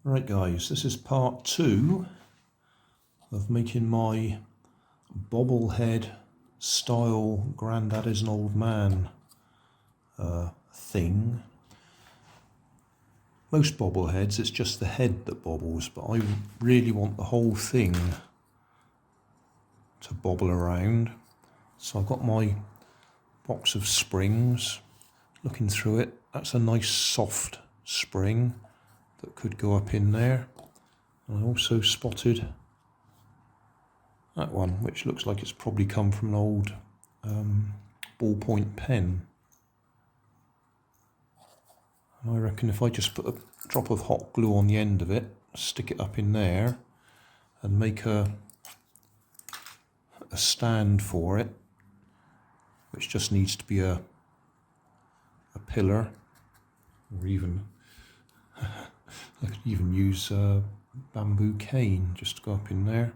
Right guys, this is part 2 of making my bobblehead style Grandad is an old man thing. Most bobbleheads, it's just the head that bobbles, but I really want the whole thing to bobble around. So I've got my box of springs, looking through it. That's a nice soft spring that could go up in there. And I also spotted that one, which looks like it's probably come from an old ballpoint pen. And I reckon if I just put a drop of hot glue on the end of it, stick it up in there, and make a stand for it, which just needs to be a pillar, or even I could even use a bamboo cane just to go up in there.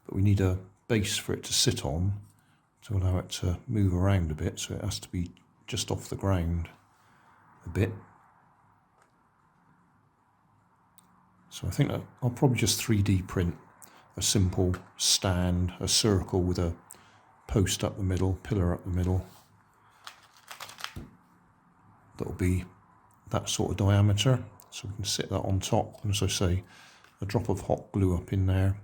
But we need a base for it to sit on to allow it to move around a bit, so it has to be just off the ground a bit. So I think that I'll probably just 3D print a simple stand, a circle with a post up the middle, pillar up the middle. That'll be that sort of diameter, so we can sit that on top. And as I say, a drop of hot glue up in there.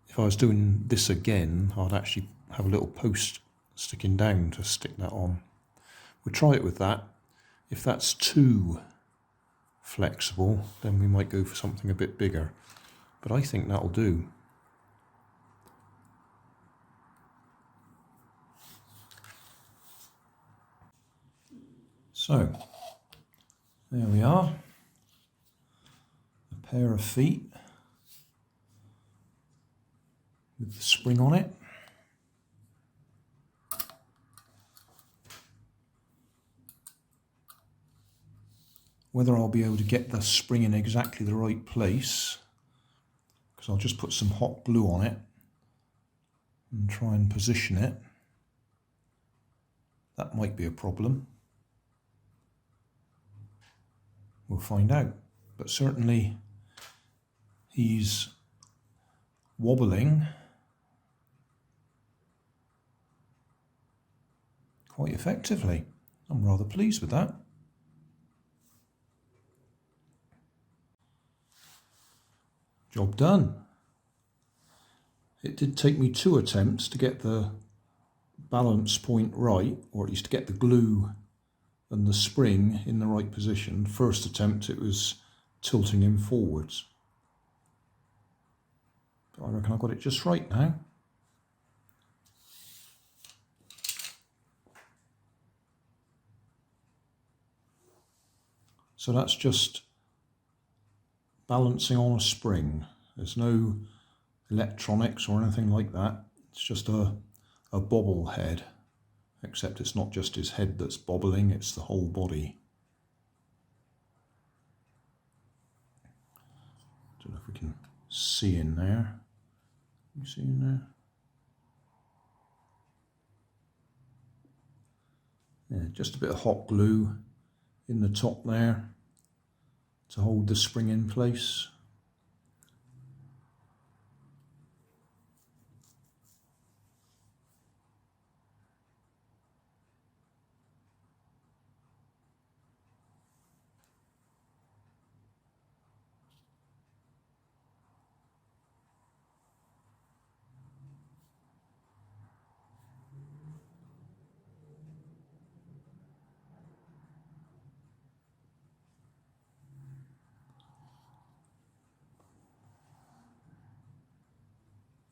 If I was doing this again, I'd actually have a little post sticking down to stick that on. We'll try it with that. If that's too flexible, then we might go for something a bit bigger. But I think that'll do. So, there we are. A pair of feet with the spring on it. Whether I'll be able to get the spring in exactly the right place, because I'll just put some hot glue on it and try and position it. That might be a problem. We'll find out. But certainly he's wobbling quite effectively. I'm rather pleased with that. Job done. It did take me 2 attempts to get the balance point right, or at least to get the glue and the spring in the right position. First attempt it was tilting him forwards. But I reckon I got it just right now. So that's just balancing on a spring. There's no electronics or anything like that. It's just a bobble head, except it's not just his head that's bobbling, it's the whole body. Don't know if we can see in there. Can you see in there? Yeah, just a bit of hot glue in the top there to hold the spring in place.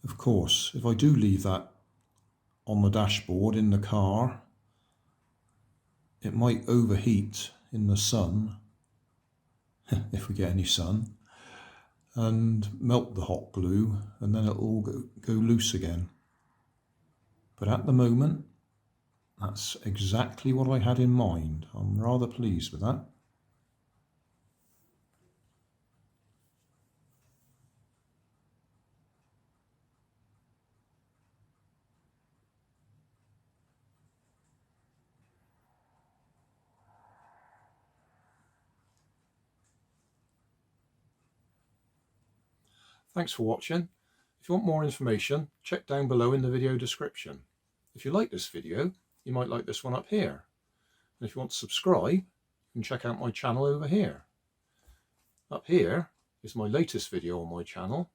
Of course, if I do leave that on the dashboard in the car, it might overheat in the sun, if we get any sun, and melt the hot glue, and then it'll all go loose again. But at the moment, that's exactly what I had in mind. I'm rather pleased with that. Thanks for watching. If you want more information, check down below in the video description. If you like this video, you might like this one up here. And if you want to subscribe, you can check out my channel over here. Up here is my latest video on my channel,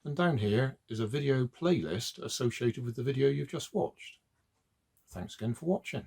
and down here is a video playlist associated with the video you've just watched. Thanks again for watching.